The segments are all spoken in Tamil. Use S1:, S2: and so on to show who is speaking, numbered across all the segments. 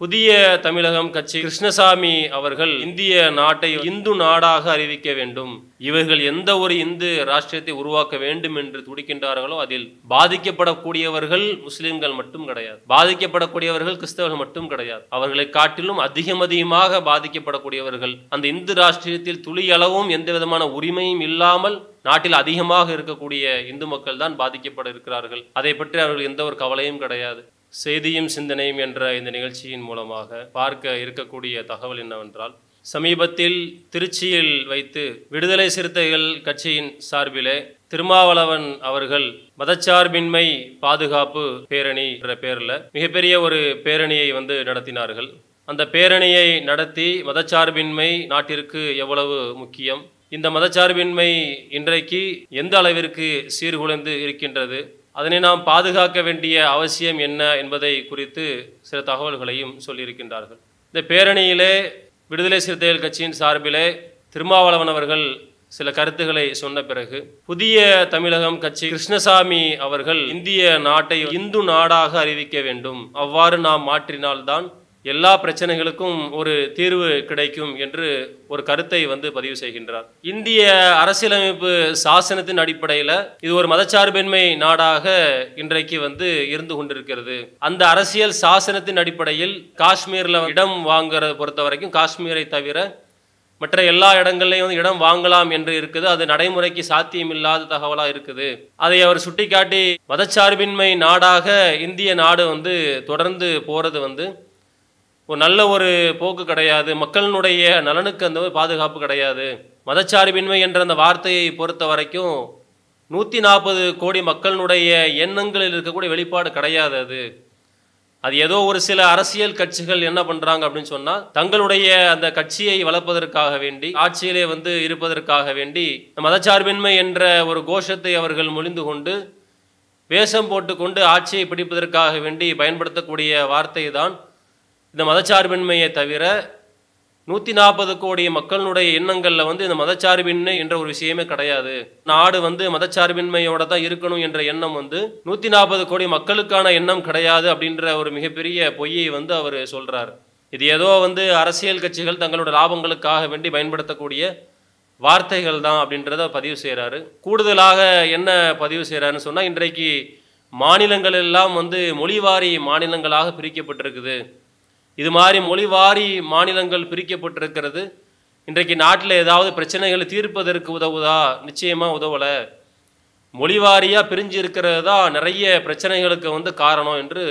S1: புதிய தமிழகம் கட்சி கிருஷ்ணசாமி அவர்கள் இந்திய நாட்டை இந்து நாடாக அறிவிக்க வேண்டும், இவர்கள் எந்த ஒரு இந்து ராஷ்டிரத்தை உருவாக்க வேண்டும் என்று துடிக்கின்றார்களோ அதில் பாதிக்கப்படக்கூடியவர்கள் முஸ்லிம்கள் மட்டும் கிடையாது, பாதிக்கப்படக்கூடியவர்கள் கிறிஸ்தவர்கள் மட்டும் கிடையாது, அவர்களை காட்டிலும் அதிகமாக பாதிக்கப்படக்கூடியவர்கள் அந்த இந்து ராஷ்டிரத்தில் துளியளவும் எந்த விதமான உரிமையும் இல்லாமல் நாட்டில் அதிகமாக இருக்கக்கூடிய இந்து மக்கள் தான் பாதிக்கப்பட இருக்கிறார்கள். அதை பற்றி அவர்கள் எந்த ஒரு கவலையும் கிடையாது. செய்தியும் சிந்தனையும் என்ற இந்த நிகழ்ச்சியின் மூலமாக பார்க்க இருக்கக்கூடிய தகவல் என்னவென்றால், சமீபத்தில் திருச்சியில் வைத்து விடுதலை சிறுத்தைகள் கட்சியின் சார்பிலே திருமாவளவன் அவர்கள் மதச்சார்பின்மை பாதுகாப்பு பேரணி என்ற பேரில் மிகப்பெரிய ஒரு பேரணியை நடத்தினார்கள். அந்த பேரணியை நடத்தி மதச்சார்பின்மை நாட்டிற்கு எவ்வளவு முக்கியம், இந்த மதச்சார்பின்மை இன்றைக்கு எந்த அளவிற்கு சீர்குலைந்து இருக்கின்றது, அதனை நாம் பாதுகாக்க வேண்டிய அவசியம் என்ன என்பதை குறித்து சில தகவல்களையும் சொல்லியிருக்கின்றார்கள். இந்த பேரணியிலே விடுதலை சிறுத்தைகள் கட்சியின் சார்பிலே திருமாவளவன் அவர்கள் சில கருத்துக்களை சொன்ன பிறகு புதிய தமிழகம் கட்சி கிருஷ்ணசாமி அவர்கள் இந்திய நாட்டை இந்து நாடாக அறிவிக்க வேண்டும், அவ்வாறு நாம் மாற்றினால்தான் எல்லா பிரச்சனைகளுக்கும் ஒரு தீர்வு கிடைக்கும் என்று ஒரு கருத்தை பதிவு செய்கின்றார். இந்திய அரசியலமைப்பு சாசனத்தின் அடிப்படையில் இது ஒரு மதச்சார்பின்மை நாடாக இன்றைக்கு இருந்து கொண்டிருக்கிறது. அந்த அரசியல் சாசனத்தின் அடிப்படையில் காஷ்மீரில் இடம் வாங்குறத பொறுத்த வரைக்கும் காஷ்மீரை தவிர மற்ற எல்லா இடங்கள்லையும் இடம் வாங்கலாம் என்று இருக்குது. அது நடைமுறைக்கு சாத்தியமில்லாத தகவலாக இருக்குது. அதை அவர் சுட்டிக்காட்டி மதச்சார்பின்மை நாடாக இந்திய நாடு தொடர்ந்து போறது ஒரு நல்ல ஒரு போக்கு கிடையாது, மக்களினுடைய நலனுக்கு அந்த பாதுகாப்பு கிடையாது. மதச்சார்பின்மை என்ற அந்த வார்த்தையை பொறுத்த வரைக்கும் 140 கோடி மக்களினுடைய எண்ணங்களில் இருக்கக்கூடிய வெளிப்பாடு கிடையாது. அது ஏதோ ஒரு சில அரசியல் கட்சிகள் என்ன பண்ணுறாங்க அப்படின்னு சொன்னால், தங்களுடைய அந்த கட்சியை வளர்ப்பதற்காக வேண்டி, ஆட்சியிலே இருப்பதற்காக வேண்டி மதச்சார்பின்மை என்ற ஒரு கோஷத்தை அவர்கள் மொழிந்து கொண்டு வேஷம் போட்டுக்கொண்டு ஆட்சியை பிடிப்பதற்காக வேண்டி பயன்படுத்தக்கூடிய வார்த்தை தான் இந்த மதச்சார்பின்மையை தவிர 140 கோடி மக்களுடைய எண்ணங்களில் இந்த மதச்சார்பின்மை என்ற ஒரு விஷயமே கிடையாது. நாடு மதச்சார்பின்மையோட தான் இருக்கணும் என்ற எண்ணம் 140 கோடி மக்களுக்கான எண்ணம் கிடையாது அப்படின்ற ஒரு மிகப்பெரிய பொய்யை அவர் சொல்றாரு. இது ஏதோ அரசியல் கட்சிகள் தங்களோட லாபங்களுக்காக வேண்டி பயன்படுத்தக்கூடிய வார்த்தைகள் தான் அப்படின்றத பதிவு செய்கிறாரு. கூடுதலாக என்ன பதிவு செய்கிறாருன்னு சொன்னால், இன்றைக்கு மாநிலங்கள் எல்லாம் மொழிவாரி மாநிலங்களாக பிரிக்கப்பட்டிருக்குது. இது மாதிரி மொழிவாரி மாநிலங்கள் பிரிக்கப்பட்டிருக்கிறது இன்றைக்கு நாட்டில் ஏதாவது பிரச்சனைகளை தீர்ப்பதற்கு உதவுதா? நிச்சயமாக உதவலை. மொழிவாரியாக பிரிஞ்சு இருக்கிறது தான் நிறைய பிரச்சனைகளுக்கு காரணம் என்று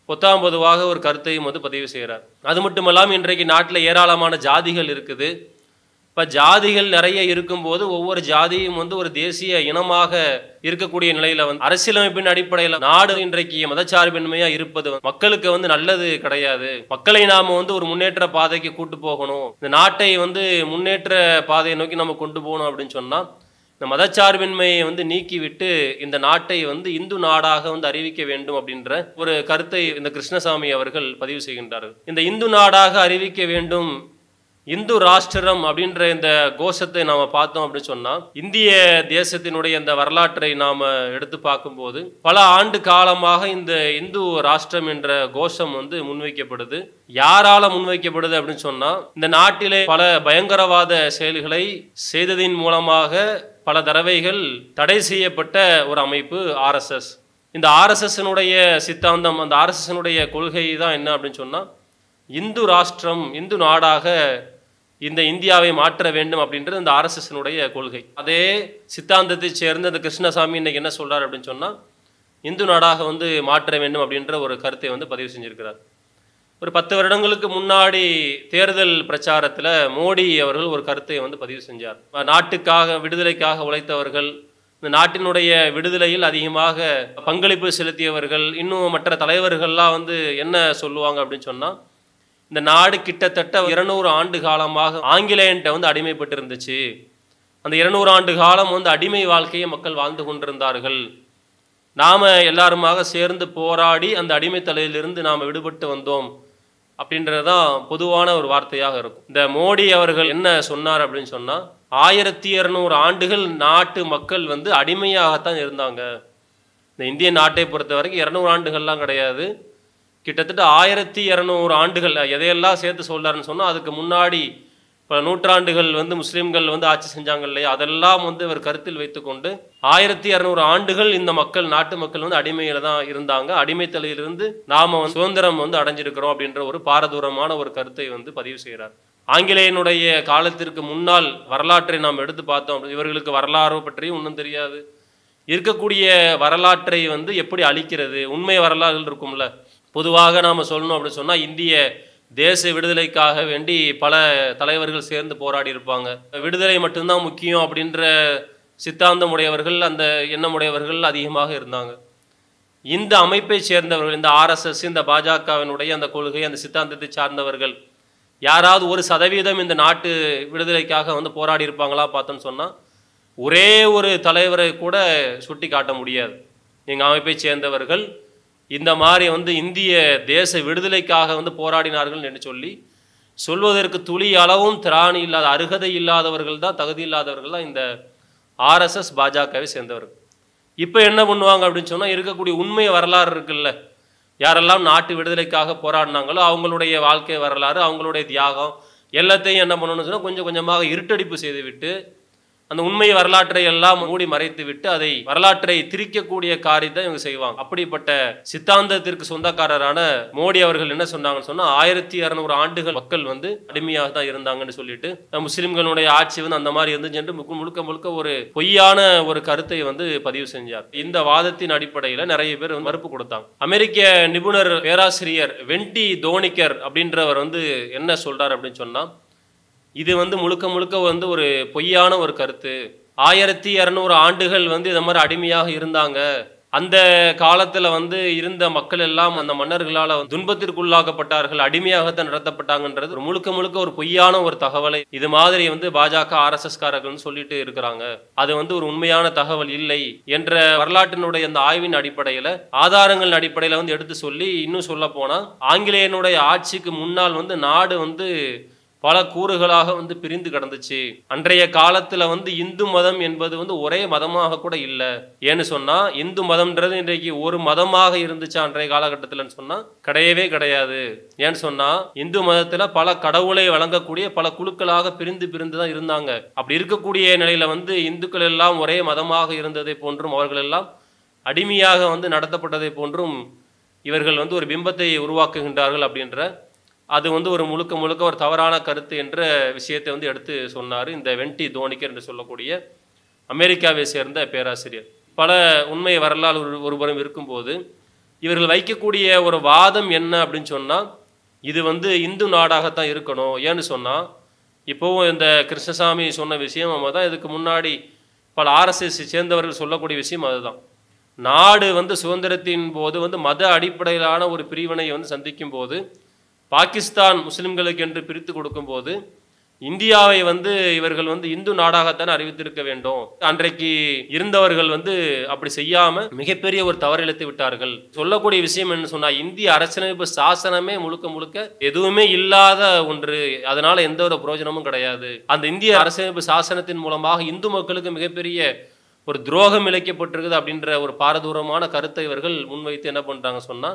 S1: பொத்தாம் பொதுவாக ஒரு கருத்தையும் பதிவு செய்கிறார். அது மட்டும் இல்லாமல் இன்றைக்கு நாட்டில் ஏராளமான ஜாதிகள் இருக்குது. இப்போ ஜாதிகள் நிறைய இருக்கும்போது ஒவ்வொரு ஜாதியும் ஒரு தேசிய இனமாக இருக்கக்கூடிய நிலையில் அரசியலமைப்பின் அடிப்படையில் நாடு இன்றைக்கு மதச்சார்பின்மையாக இருப்பது மக்களுக்கு நல்லது கிடையாது. மக்களை நாம் ஒரு முன்னேற்ற பாதைக்கு கூட்டு போகணும், இந்த நாட்டை முன்னேற்ற பாதையை நோக்கி நம்ம கொண்டு போகணும் அப்படின்னு சொன்னால் இந்த மதச்சார்பின்மையை நீக்கிவிட்டு இந்த நாட்டை இந்து நாடாக அறிவிக்க வேண்டும் அப்படின்ற ஒரு கருத்தை இந்த கிருஷ்ணசாமி அவர்கள் பதிவு செய்கின்றார்கள். இந்த இந்து நாடாக அறிவிக்க வேண்டும், இந்து ராஷ்டிரம் அப்படின்ற இந்த கோஷத்தை நாம் பார்த்தோம் அப்படின்னு சொன்னால், இந்திய தேசத்தினுடைய இந்த வரலாற்றை நாம் எடுத்து பார்க்கும்போது பல ஆண்டு காலமாக இந்த இந்து ராஷ்டிரம் என்ற கோஷம் முன்வைக்கப்படுது. யாரால முன்வைக்கப்படுது அப்படின்னு சொன்னால், இந்த நாட்டிலே பல பயங்கரவாத செயல்களை செய்ததின் மூலமாக பல தடவைகள் தடை செய்யப்பட்ட ஒரு அமைப்பு RSS. இந்த RSSனுடைய சித்தாந்தம், அந்த RSSனுடைய கொள்கை தான் என்ன அப்படின்னு சொன்னால், இந்து ராஷ்டிரம் இந்து நாடாக இந்த இந்தியாவை மாற்ற வேண்டும் அப்படின்றது இந்த RSSனுடைய கொள்கை. அதே சித்தாந்தத்தை சேர்ந்த அந்த கிருஷ்ணசாமி இன்னைக்கு என்ன சொல்றாரு அப்படின்னு சொன்னால், இந்து நாடாக மாற்ற வேண்டும் அப்படின்ற ஒரு கருத்தை பதிவு செஞ்சிருக்கிறார். ஒரு 10 வருடங்களுக்கு முன்னாடி தேர்தல் பிரச்சாரத்தில் மோடி அவர்கள் ஒரு கருத்தை பதிவு செஞ்சார். நாட்டுக்காக விடுதலைக்காக உழைத்தவர்கள், இந்த நாட்டினுடைய விடுதலையில் அதிகமாக பங்களிப்பு செலுத்தியவர்கள், இன்னும் மற்ற தலைவர்கள்லாம் என்ன சொல்லுவாங்க அப்படின்னு சொன்னால், இந்த நாடு கிட்டத்தட்ட 200 ஆண்டு காலமாக ஆங்கிலேயன்ட்ட அடிமைப்பட்டு இருந்துச்சு. அந்த 200 ஆண்டு காலம் அடிமை வாழ்க்கையை மக்கள் வாழ்ந்து கொண்டிருந்தார்கள். நாம் எல்லாருமாக சேர்ந்து போராடி அந்த அடிமை தலையிலிருந்து நாம் விடுபட்டு வந்தோம் அப்படின்றது தான் பொதுவான ஒரு வார்த்தையாக இருக்கும். இந்த மோடி அவர்கள் என்ன சொன்னார் அப்படின்னு சொன்னால், 1200 ஆண்டுகள் நாட்டு மக்கள் அடிமையாகத்தான் இருந்தாங்க. இந்த இந்திய நாட்டை பொறுத்த வரைக்கும் 200 ஆண்டுகள்லாம் கிடையாது, கிட்டத்தட்ட 1200 ஆண்டுகள் எதையெல்லாம் சேர்த்து சொல்றாருன்னு சொன்னால், அதுக்கு முன்னாடி பல நூற்றாண்டுகள் வந்து முஸ்லீம்கள் வந்து ஆட்சி செஞ்சாங்க இல்லையா, அதெல்லாம் வந்து இவர் கருத்தில் வைத்துக்கொண்டு 1200 ஆண்டுகள் இந்த மக்கள், நாட்டு மக்கள் வந்து அடிமையில தான் இருந்தாங்க. அடிமைத்தலையிலிருந்து நாம வந்து சுதந்திரம் வந்து அடைஞ்சிருக்கிறோம் அப்படின்ற ஒரு பாரதூரமான ஒரு கருத்தை வந்து பதிவு செய்கிறார். ஆங்கிலேயனுடைய காலத்திற்கு முன்னால் வரலாற்றை நாம் எடுத்து பார்த்தோம். இவர்களுக்கு வரலாறு பற்றியும் ஒன்றும் தெரியாது. இருக்கக்கூடிய வரலாற்றை வந்து எப்படி அழிக்கிறது, உண்மை வரலாறுகள் இருக்கும்ல. பொதுவாக நாம் சொல்லணும் அப்படின்னு சொன்னால், இந்திய தேச விடுதலைக்காக வேண்டி பல தலைவர்கள் சேர்ந்து போராடி இருப்பாங்க. விடுதலை மட்டும்தான் முக்கியம் அப்படின்ற சித்தாந்தம் உடையவர்கள், அந்த எண்ணமுடையவர்கள் அதிகமாக இருந்தாங்க. இந்த அமைப்பை சேர்ந்தவர்கள், இந்த ஆர்எஸ்எஸ், இந்த பாஜகவினுடைய அந்த கொள்கை, அந்த சித்தாந்தத்தை சார்ந்தவர்கள் யாராவது 1% இந்த நாட்டு விடுதலைக்காக வந்து போராடி இருப்பாங்களா பார்த்தோன்னு சொன்னால், ஒரே ஒரு தலைவரை கூட சுட்டி காட்ட முடியாது. எங்கள் அமைப்பை சேர்ந்தவர்கள் இந்த மாதிரி வந்து இந்திய தேச விடுதலைக்காக வந்து போராடினார்கள் என்று சொல்லி சொல்வதற்கு துளி அளவும் திராணி இல்லாத, அருகதை இல்லாதவர்கள் தான், தகுதி இல்லாதவர்கள் தான் இந்த ஆர்எஸ்எஸ் பாஜகவை சேர்ந்தவர்கள். இப்போ என்ன பண்ணுவாங்க அப்படின்னு சொன்னால், இருக்கக்கூடிய உண்மை வரலாறு இருக்குல்ல, யாரெல்லாம் நாட்டு விடுதலைக்காக போராடினாங்களோ அவங்களுடைய வாழ்க்கை வரலாறு, அவங்களுடைய தியாகம் எல்லாத்தையும் என்ன பண்ணணும்னு சொன்னால், கொஞ்சம் கொஞ்சமாக இருட்டடிப்பு செய்துவிட்டு அந்த உண்மை வரலாற்றை எல்லாம் மூடி மறைத்து விட்டு அதை வரலாற்றை திரிக்கக்கூடிய காரியத்தை இவங்க செய்வாங்க. அப்படிப்பட்ட சித்தாந்தத்திற்கு சொந்தக்காரரான மோடி அவர்கள் என்ன சொன்னாங்கன்னு சொன்னா, 1200 ஆண்டுகள் மக்கள் வந்து அடிமையாக தான் இருந்தாங்கன்னு சொல்லிட்டு, முஸ்லிம்களுடைய ஆட்சி வந்து அந்த மாதிரி இருந்துச்சு என்று முழுக்க முழுக்க ஒரு பொய்யான ஒரு கருத்தை வந்து பதிவு செஞ்சார். இந்த வாதத்தின் அடிப்படையில் நிறைய பேர் வந்து மறுப்பு கொடுத்தாங்க. அமெரிக்க நிபுணர் பேராசிரியர் வெண்டி தோனிக்கர் அப்படின்றவர் வந்து என்ன சொல்றார் அப்படின்னு சொன்னா, இது வந்து முழுக்க முழுக்க வந்து ஒரு பொய்யான ஒரு கருத்து. 1200 ஆண்டுகள் வந்து இந்த மாதிரி அடிமையாக இருந்தாங்க. அந்த காலத்தில் வந்து இருந்த மக்கள் எல்லாம் அந்த மன்னர்களால் துன்பத்திற்குள்ளாக்கப்பட்டார்கள், அடிமையாகத்தான் நடத்தப்பட்டாங்கன்றது முழுக்க முழுக்க ஒரு பொய்யான ஒரு தகவலை இது மாதிரி வந்து பாஜக ஆர்எஸ்எஸ் காரர்கள் சொல்லிட்டு இருக்கிறாங்க. அது வந்து ஒரு உண்மையான தகவல் இல்லை என்ற வரலாற்றினுடைய அந்த ஆய்வின் அடிப்படையில், ஆதாரங்கள் அடிப்படையில் வந்து எடுத்து சொல்லி, இன்னும் சொல்ல போனால் ஆங்கிலேயனுடைய ஆட்சிக்கு முன்னால் வந்து நாடு வந்து பல கூறுகளாக வந்து பிரிந்து கிடந்துச்சு. அன்றைய காலத்தில் வந்து இந்து மதம் என்பது வந்து ஒரே மதமாக கூட இல்லை. ஏன்னு சொன்னால், இந்து மதம்ன்றது இன்றைக்கு ஒரு மதமாக இருந்துச்சு அன்றைய காலகட்டத்தில்னு சொன்னால் கிடையவே கிடையாது. ஏன்னு சொன்னால், இந்து மதத்தில் பல கடவுளை வழங்கக்கூடிய பல குழுக்களாக பிரிந்து தான் இருந்தாங்க. அப்படி இருக்கக்கூடிய நிலையில் வந்து இந்துக்கள் எல்லாம் ஒரே மதமாக இருந்ததை போன்றும், அவர்கள் எல்லாம் அடிமையாக வந்து நடத்தப்பட்டதை போன்றும் இவர்கள் வந்து ஒரு பிம்பத்தை உருவாக்குகின்றார்கள் அப்படின்ற, அது வந்து ஒரு முழுக்க முழுக்க ஒரு தவறான கருத்து என்ற விஷயத்தை வந்து எடுத்து சொன்னார் இந்த வெண்டி தோனிக்கர் என்று சொல்லக்கூடிய அமெரிக்காவை சேர்ந்த பேராசிரியர். பல உண்மை வரலாறு ஒருபுறம் இருக்கும்போது இவர்கள் வைக்கக்கூடிய ஒரு வாதம் என்ன அப்படின்னு சொன்னால், இது வந்து இந்து நாடாகத்தான் இருக்கணும். ஏன்னு சொன்னால், இப்போவும் இந்த கிருஷ்ணசாமி சொன்ன விஷயம் நம்ம தான், இதுக்கு முன்னாடி பல ஆர்எஸ்எஸ் சேர்ந்தவர்கள் சொல்லக்கூடிய விஷயம் அதுதான். நாடு வந்து சுதந்திரத்தின் போது வந்து மத அடிப்படையிலான ஒரு பிரிவினை வந்து சந்திக்கும் போது, பாகிஸ்தான் முஸ்லிம்களுக்கு என்று பிரித்து கொடுக்கும்போது இந்தியாவை வந்து இவர்கள் வந்து இந்து நாடாகத்தான் அறிவித்திருக்க வேண்டும். அன்றைக்கு இருந்தவர்கள் வந்து அப்படி செய்யாம மிகப்பெரிய ஒரு தவறிழைத்து விட்டார்கள். சொல்லக்கூடிய விஷயம் என்ன சொன்னா, இந்திய அரசியலமைப்பு சாசனமே முழுக்க முழுக்க எதுவுமே இல்லாத ஒன்று, அதனால எந்த ஒரு பிரயோஜனமும் கிடையாது. அந்த இந்திய அரசியலமைப்பு சாசனத்தின் மூலமாக இந்து மக்களுக்கு மிகப்பெரிய ஒரு துரோகம் இழைக்கப்பட்டிருக்குது அப்படின்ற ஒரு பாரதூரமான கருத்தை இவர்கள் முன்வைத்து என்ன பண்றாங்க சொன்னா,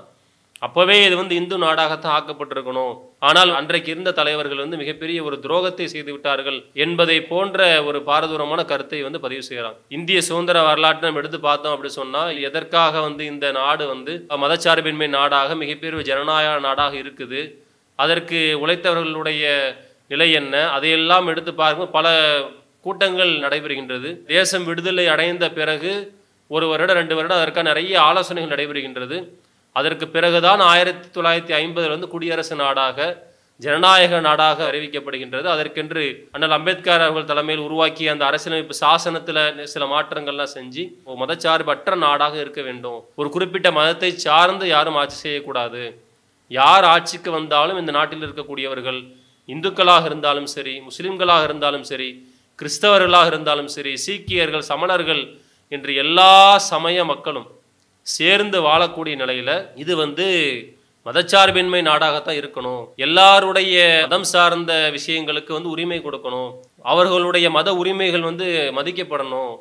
S1: அப்போவே இது வந்து இந்து நாடாகத்தான் ஆக்கப்பட்டிருக்கணும், ஆனால் அன்றைக்கு இருந்த தலைவர்கள் வந்து மிகப்பெரிய ஒரு துரோகத்தை செய்து விட்டார்கள் என்பதை போன்ற ஒரு பாரதூரமான கருத்தை வந்து பதிவு செய்கிறாங்க. இந்திய சுதந்திர வரலாற்றை நம்ம எடுத்து பார்த்தோம் அப்படி சொன்னால், எதற்காக வந்து இந்த நாடு வந்து மதச்சார்பின்மை நாடாக, மிகப்பெரிய ஜனநாயக நாடாக இருக்குது, அதற்கு உழைத்தவர்களுடைய நிலை என்ன, அதையெல்லாம் எடுத்து பார்க்கும் பல கூட்டங்கள் நடைபெறுகின்றது. தேசம் விடுதலை அடைந்த பிறகு 1 வருடம் 2 வருடம் அதற்கான நிறைய ஆலோசனைகள் நடைபெறுகின்றது. அதற்கு பிறகுதான் 1950 வந்து குடியரசு நாடாக, ஜனநாயக நாடாக அறிவிக்கப்படுகின்றது. அதற்கென்று அண்ணல் அம்பேத்கர் அவர்கள் தலைமையில் உருவாக்கிய அந்த அரசியலமைப்பு சாசனத்தில் சில மாற்றங்கள்லாம் செஞ்சு மதச்சார்பற்ற நாடாக இருக்க வேண்டும், ஒரு குறிப்பிட்ட மதத்தை சார்ந்து யாரும் ஆட்சி செய்யக்கூடாது, யார் ஆட்சிக்கு வந்தாலும் இந்த நாட்டில் இருக்கக்கூடியவர்கள் இந்துக்களாக இருந்தாலும் சரி, முஸ்லிம்களாக இருந்தாலும் சரி, கிறிஸ்தவர்களாக இருந்தாலும் சரி, சீக்கியர்கள், சமணர்கள் என்று எல்லா சமய மக்களும் சேர்ந்து வாழக்கூடிய நிலையில் இது வந்து மதச்சார்பின்மை நாடாகத்தான் இருக்கணும், எல்லாருடைய மதம் சார்ந்த விஷயங்களுக்கு வந்து உரிமை கொடுக்கணும், அவர்களுடைய மத உரிமைகள் வந்து மதிக்கப்படணும்,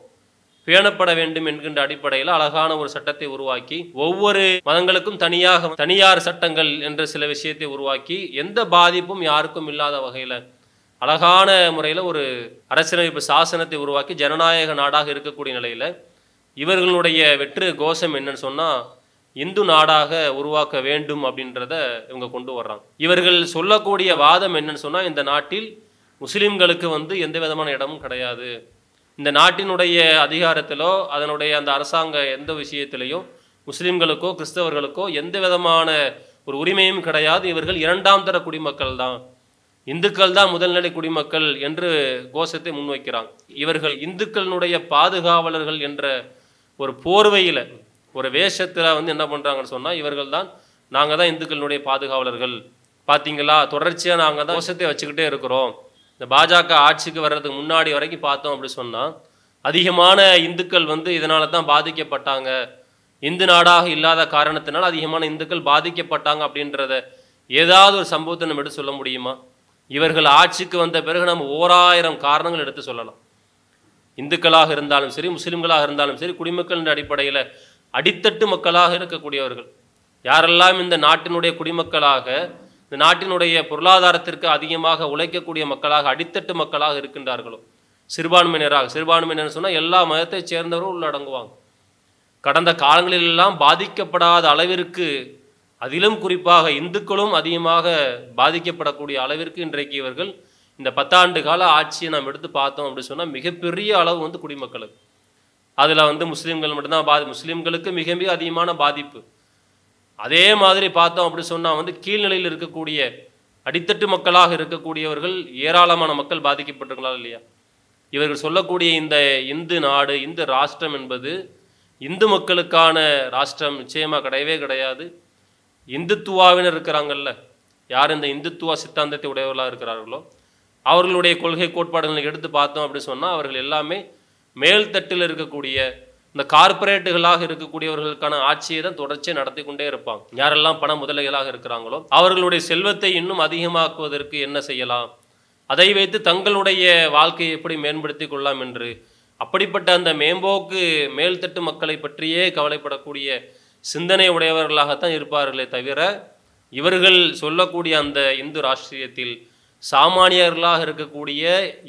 S1: பேணப்பட வேண்டும் என்கின்ற அடிப்படையில் அழகான ஒரு சட்டத்தை உருவாக்கி, ஒவ்வொரு மதங்களுக்கும் தனியாக தனியார் சட்டங்கள் என்ற சில விஷயத்தை உருவாக்கி, எந்த பாதிப்பும் யாருக்கும் இல்லாத வகையில் அழகான முறையில் ஒரு அரசியலமைப்பு சாசனத்தை உருவாக்கி ஜனநாயக நாடாக இருக்கக்கூடிய நிலையில் இவர்களுடைய வெற்று கோஷம் என்னன்னு சொன்னால், இந்து நாடாக உருவாக்க வேண்டும் அப்படின்றத இவங்க கொண்டு வர்றாங்க. இவர்கள் சொல்லக்கூடிய வாதம் என்னன்னு சொன்னால், இந்த நாட்டில் முஸ்லீம்களுக்கு எந்த விதமான இடமும் கிடையாது, இந்த நாட்டினுடைய அதிகாரத்திலோ அதனுடைய அந்த அரசாங்க எந்த விஷயத்திலையும் முஸ்லீம்களுக்கோ கிறிஸ்தவர்களுக்கோ எந்த விதமான ஒரு உரிமையும் கிடையாது, இவர்கள் இரண்டாம் தர குடிமக்கள் தான், இந்துக்கள் தான் முதல்நிலை குடிமக்கள் என்று கோஷத்தை முன்வைக்கிறாங்க. இவர்கள் இந்துக்களினுடைய பாதுகாவலர்கள் என்ற ஒரு போர்வையில் ஒரு வேஷத்தில் என்ன பண்ணுறாங்கன்னு சொன்னால், இவர்கள் தான் நாங்கள் தான் இந்துக்களினுடைய பாதுகாவலர்கள், பார்த்தீங்களா தொடர்ச்சியாக நாங்கள் தான் கோஷத்தை வச்சுக்கிட்டே இருக்கிறோம். இந்த பாஜக ஆட்சிக்கு வர்றதுக்கு முன்னாடி வரைக்கும் பார்த்தோம் அப்படி சொன்னால், அதிகமான இந்துக்கள் இதனால தான் பாதிக்கப்பட்டாங்க, இந்து நாடாக இல்லாத காரணத்தினால் அதிகமான இந்துக்கள் பாதிக்கப்பட்டாங்க அப்படின்றத ஏதாவது ஒரு சம்பவத்தை நம்ம எடுத்து சொல்ல முடியுமா? இவர்கள் ஆட்சிக்கு வந்த பிறகு நம்ம 1000 காரணங்கள் எடுத்து சொல்லலாம். இந்துக்களாக இருந்தாலும் சரி, முஸ்லீம்களாக இருந்தாலும் சரி, குடிமக்கள் என்ற அடிப்படையில் அடித்தட்டு மக்களாக இருக்கக்கூடியவர்கள் யாரெல்லாம் இந்த நாட்டினுடைய குடிமக்களாக, இந்த நாட்டினுடைய பொருளாதாரத்திற்கு அதிகமாக உழைக்கக்கூடிய மக்களாக, அடித்தட்டு மக்களாக இருக்கின்றார்களோ, சிறுபான்மையினர் சொன்னால் எல்லா மதத்தை சேர்ந்தவரும் உள்ளடங்குவாங்க. கடந்த காலங்களிலெல்லாம் பாதிக்கப்படாத அளவிற்கு, அதிலும் குறிப்பாக இந்துக்களும் அதிகமாக பாதிக்கப்படக்கூடிய அளவிற்கு இன்றைக்கு இவர்கள் இந்த 10 ஆண்டு கால ஆட்சியை நாம் எடுத்து பார்த்தோம் அப்படின்னு சொன்னால், மிகப்பெரிய அளவு குடிமக்களுக்கு, அதில் முஸ்லீம்கள் மட்டும்தான் முஸ்லீம்களுக்கு மிக மிக அதிகமான பாதிப்பு. அதே மாதிரி பார்த்தோம் அப்படி சொன்னால் கீழ்நிலையில் இருக்கக்கூடிய அடித்தட்டு மக்களாக இருக்கக்கூடியவர்கள் ஏராளமான மக்கள் பாதிக்கப்பட்டிருக்கலாம் இல்லையா? இவர்கள் சொல்லக்கூடிய இந்த இந்து நாடு, இந்து ராஷ்டிரம் என்பது இந்து மக்களுக்கான ராஷ்டிரம் நிச்சயமாக கிடையவே கிடையாது. இந்துத்துவாவினர் இருக்கிறாங்கல்ல, யார் இந்த இந்துத்துவா சித்தாந்தத்தை உடையவர்களாக இருக்கிறார்களோ அவர்களுடைய கொள்கை கோட்பாடுகளை எடுத்து பார்த்தோம் அப்படி சொன்னால், அவர்கள் எல்லாமே மேல்தட்டில் இருக்கக்கூடிய இந்த கார்பரேட்டுகளாக இருக்கக்கூடியவர்களுக்கான ஆட்சியை தான் தொடர்ச்சியாக நடத்தி கொண்டே இருப்பாங்க. யாரெல்லாம் பண முதலைகளாக இருக்கிறாங்களோ அவர்களுடைய செல்வத்தை இன்னும் அதிகமாக்குவதற்கு என்ன செய்யலாம், அதை வைத்து தங்களுடைய வாழ்க்கையை எப்படி மேம்படுத்தி கொள்ளலாம் என்று அப்படிப்பட்ட அந்த மேம்போக்கு மேல்தட்டு மக்களை பற்றியே கவலைப்படக்கூடிய சிந்தனை உடையவர்களாகத்தான் இருப்பார்களே தவிர, இவர்கள் சொல்லக்கூடிய அந்த இந்து ராஷ்டிரியத்தில் சாமானியர்களாக இருக்கக்கூடிய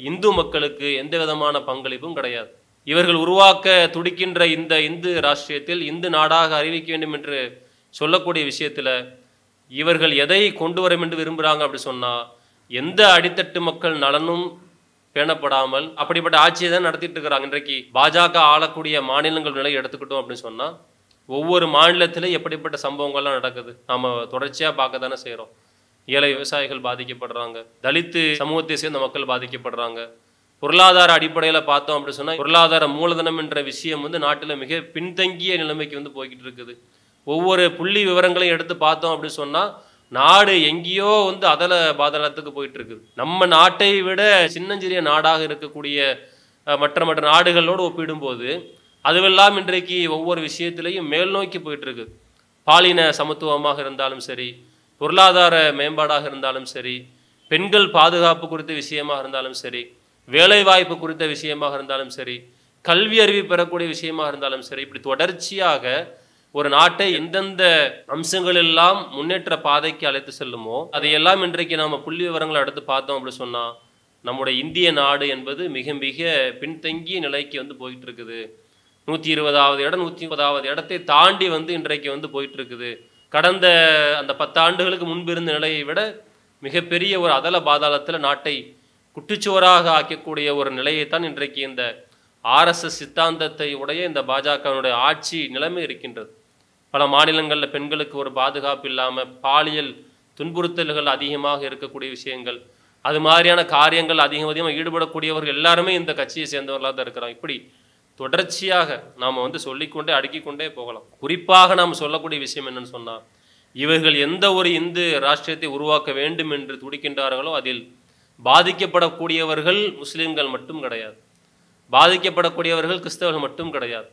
S1: இந்து மக்களுக்கு எந்த விதமான பங்களிப்பும் கிடையாது. இவர்கள் உருவாக்க துடிக்கின்ற இந்த இந்து ராஷ்டிரியத்தில் இந்து நாடாக அறிவிக்க வேண்டும் என்று சொல்லக்கூடிய விஷயத்தில் இவர்கள் எதை கொண்டு வரும் என்று விரும்புகிறாங்க அப்படி சொன்னால், எந்த அடித்தட்டு மக்கள் நலனும் பேணப்படாமல் அப்படிப்பட்ட ஆட்சியை தான் நடத்திட்டு இருக்கிறாங்க. இன்றைக்கு பாஜக ஆளக்கூடிய மாநிலங்கள் நிலை எடுத்துக்கிட்டோம் அப்படின்னு சொன்னால், ஒவ்வொரு மாநிலத்திலும் எப்படிப்பட்ட சம்பவங்கள்லாம் நடக்குது நாம் தொடர்ச்சியாக பார்க்க தானே செய்கிறோம். ஏழை விவசாயிகள் பாதிக்கப்படுறாங்க, தலித்து சமூகத்தை சேர்ந்த மக்கள் பாதிக்கப்படுறாங்க. பொருளாதார அடிப்படையில் பார்த்தோம் அப்படின்னு சொன்னால், பொருளாதார மூலதனம் என்ற விஷயம் நாட்டில் மிக பின்தங்கிய நிலைமைக்கு போய்கிட்டு இருக்குது. ஒவ்வொரு புள்ளி விவரங்களையும் எடுத்து பார்த்தோம் அப்படின்னு சொன்னால், நாடு எங்கேயோ அதல பாதாளத்துக்கு போயிட்டு இருக்குது. நம்ம நாட்டை விட சின்னஞ்சிறிய நாடாக இருக்கக்கூடிய மற்ற நாடுகளோடு ஒப்பிடும்போது அதுவெல்லாம் இன்றைக்கு ஒவ்வொரு விஷயத்திலையும் மேல் நோக்கி போயிட்டு இருக்கு. பாலின சமத்துவமாக இருந்தாலும் சரி, பொருளாதார மேம்பாடாக இருந்தாலும் சரி, பெண்கள் பாதுகாப்பு குறித்த விஷயமாக இருந்தாலும் சரி, வேலைவாய்ப்பு குறித்த விஷயமாக இருந்தாலும் சரி, கல்வி அறிவு பெறக்கூடிய விஷயமாக இருந்தாலும் சரி, இப்படி தொடர்ச்சியாக ஒரு நாட்டை எந்தெந்த அம்சங்கள் எல்லாம் முன்னேற்ற பாதைக்கு அழைத்து செல்லுமோ அதையெல்லாம் இன்றைக்கு நாம் புள்ளி விவரங்களை எடுத்து பார்த்தோம் அப்படின்னு சொன்னால், நம்முடைய இந்திய நாடு என்பது மிக மிக பின்தங்கிய நிலைக்கு போயிட்டு இருக்குது. 120வது இடம் 130வது இடத்தை தாண்டி இன்றைக்கு போயிட்டு இருக்குது. கடந்த அந்த 10 ஆண்டுகளுக்கு முன்பு இருந்த நிலையை விட மிகப்பெரிய ஒரு அதல பாதாளத்தில் நாட்டை குட்டிச்சுவராக ஆக்கக்கூடிய ஒரு நிலையைத்தான் இன்றைக்கு இந்த RSS சித்தாந்தத்தை உடைய இந்த பாஜகவினுடைய ஆட்சி நிலைமை இருக்கின்றது. பல மாநிலங்களில் பெண்களுக்கு ஒரு பாதுகாப்பு இல்லாமல் பாலியல் துன்புறுத்தல்கள் அதிகமாக இருக்கக்கூடிய விஷயங்கள், அது மாதிரியான காரியங்கள் அதிகமாக ஈடுபடக்கூடியவர்கள் எல்லாருமே இந்த கட்சியை சேர்ந்தவர்களாக தான் இருக்கிறாங்க. இப்படி தொடர்ச்சியாக நாம் சொல்லிக்கொண்டே அடுக்கிக்கொண்டே போகலாம். குறிப்பாக நாம் சொல்லக்கூடிய விஷயம் என்னன்னு சொன்னால், இவர்கள் எந்த ஒரு இந்து ராஷ்டிரத்தை உருவாக்க வேண்டும் என்று துடிக்கின்றார்களோ அதில் பாதிக்கப்படக்கூடியவர்கள் முஸ்லீம்கள் மட்டும் கிடையாது, பாதிக்கப்படக்கூடியவர்கள் கிறிஸ்தவர்கள் மட்டும் கிடையாது.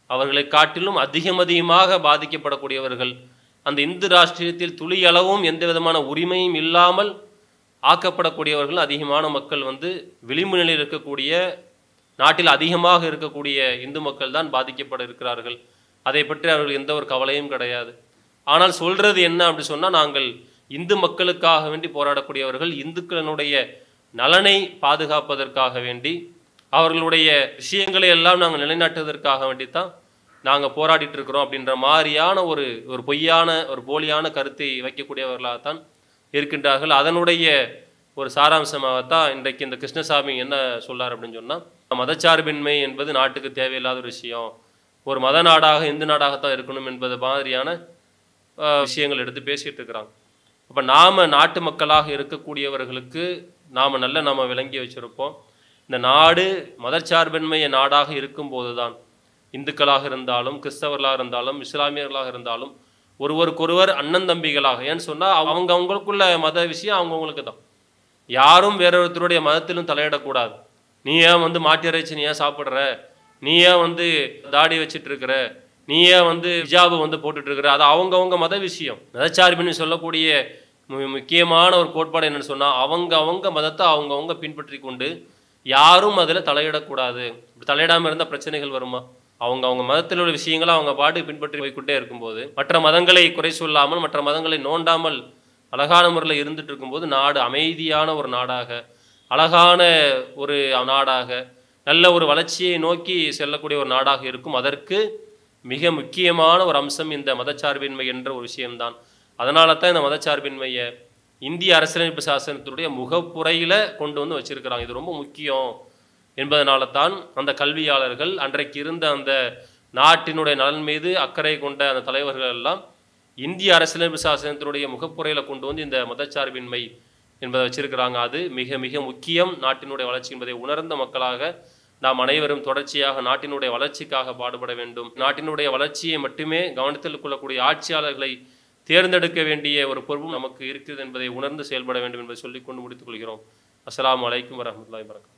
S1: அவர்களை காட்டிலும் அதிகமாக பாதிக்கப்படக்கூடியவர்கள் அந்த இந்து ராஷ்டிரியத்தில் துளியளவும் எந்த விதமான உரிமையும் இல்லாமல் ஆக்கப்படக்கூடியவர்கள் அதிகமான மக்கள் விளிம்பு நிலையில் இருக்கக்கூடிய நாட்டில் அதிகமாக இருக்கக்கூடிய இந்து மக்கள் தான் பாதிக்கப்பட இருக்கிறார்கள். அதை பற்றி அவர்கள் எந்த ஒரு கவலையும் கிடையாது. ஆனால் சொல்றது என்ன அப்படி சொன்னால், நாங்கள் இந்து மக்களுக்காக வேண்டி போராடக்கூடியவர்கள், இந்துக்களினுடைய நலனை பாதுகாப்பதற்காக வேண்டி அவர்களுடைய விஷயங்களை எல்லாம் நாங்கள் நிலைநாட்டுவதற்காக வேண்டித்தான் நாங்கள் போராடிட்டு இருக்கிறோம் அப்படின்ற மாதிரியான ஒரு பொய்யான ஒரு போலியான கருத்தை வைக்கக்கூடியவர்களாகத்தான் இருக்கின்றார்கள். அதனுடைய ஒரு சாராம்சமாகத்தான் இன்றைக்கு இந்த கிருஷ்ணசாமி என்ன சொல்லார் அப்படின்னு சொன்னால், மதச்சார்பின்மை என்பது நாட்டுக்கு தேவையில்லாத ஒரு விஷயம், ஒரு மத நாடாக இந்து நாடாகத்தான் இருக்கணும் என்பது மாதிரியான விஷயங்கள் எடுத்து பேசிகிட்டு இருக்கிறாங்க. அப்போ நாம் நாட்டு மக்களாக இருக்கக்கூடியவர்களுக்கு நாம் நம்ம விளங்கி வச்சுருப்போம். இந்த நாடு மதச்சார்பின்மைய நாடாக இருக்கும்போது தான் இந்துக்களாக இருந்தாலும் கிறிஸ்தவர்களாக இருந்தாலும் இஸ்லாமியர்களாக இருந்தாலும் ஒருவருக்கொருவர் அண்ணன் தம்பிகளாக, ஏன்னு சொன்னால் அவங்களுக்குள்ள மத விஷயம் அவங்கவுங்களுக்கு தான். யாரும் வேறொருத்தருடைய மதத்திலும் தலையிடக்கூடாது. நீ ஏன் மாட்டு இறைச்சி நீ ஏன் சாப்பிட்ற, நீ ஏன் தாடி வச்சுட்டு இருக்கிற, நீ ஏன் ஹிஜாபு போட்டுட்டு இருக்கிற, அது அவங்கவுங்க மத விஷயம். மதச்சார்பின்னு சொல்லக்கூடிய முக்கியமான ஒரு கோட்பாடு என்னன்னு சொன்னால், அவங்க மதத்தை அவங்கவுங்க பின்பற்றி கொண்டு யாரும் அதில் தலையிடக்கூடாது. இப்படி தலையிடாமல் இருந்தால் பிரச்சனைகள் வருமா? அவங்க மதத்தில் உள்ள விஷயங்களை அவங்க பாட்டு பின்பற்றி போய்கொண்டே இருக்கும்போது, மற்ற மதங்களை குறை சொல்லாமல் மற்ற மதங்களை நோண்டாமல் அழகான முறையில் இருந்துட்டு இருக்கும்போது நாடு அமைதியான ஒரு நாடாக, அழகான ஒரு நாடாக, நல்ல ஒரு வளர்ச்சியை நோக்கி செல்லக்கூடிய ஒரு நாடாக இருக்கும். அதற்கு மிக முக்கியமான ஒரு அம்சம் இந்த மதச்சார்பின்மை என்ற ஒரு விஷயம்தான். அதனால தான் இந்த மதச்சார்பின்மையை இந்திய அரசியலமைப்பு சாசனத்தினுடைய முகப்புரையில் கொண்டு வச்சிருக்கிறாங்க. இது ரொம்ப முக்கியம் என்பதனால தான் அந்த கல்வியாளர்கள், அன்றைக்கு இருந்த அந்த நாட்டினுடைய நலன் மீது அக்கறை கொண்ட அந்த தலைவர்கள் எல்லாம் இந்திய அரசியலமைப்பு சாசனத்தினுடைய முகப்புரையில் கொண்டு இந்த மதச்சார்பின்மை என்பதை வச்சிருக்கிறாங்க. அது மிக மிக முக்கியம் நாட்டினுடைய வளர்ச்சி என்பதை உணர்ந்த மக்களாக நாம் அனைவரும் தொடர்ச்சியாக நாட்டினுடைய வளர்ச்சிக்காக பாடுபட வேண்டும். நாட்டினுடைய வளர்ச்சியை மட்டுமே கவனத்தில் கொள்ளக்கூடிய ஆட்சியாளர்களை தேர்ந்தெடுக்க வேண்டிய ஒரு பொறுப்பும் நமக்கு இருக்குது என்பதை உணர்ந்து செயல்பட வேண்டும் என்பதை சொல்லிக்கொண்டு முடித்துக் கொள்கிறோம். அஸ்ஸலாமு அலைக்கும் வரஹ்மத்துல்லாஹி வபரகாத்துஹு.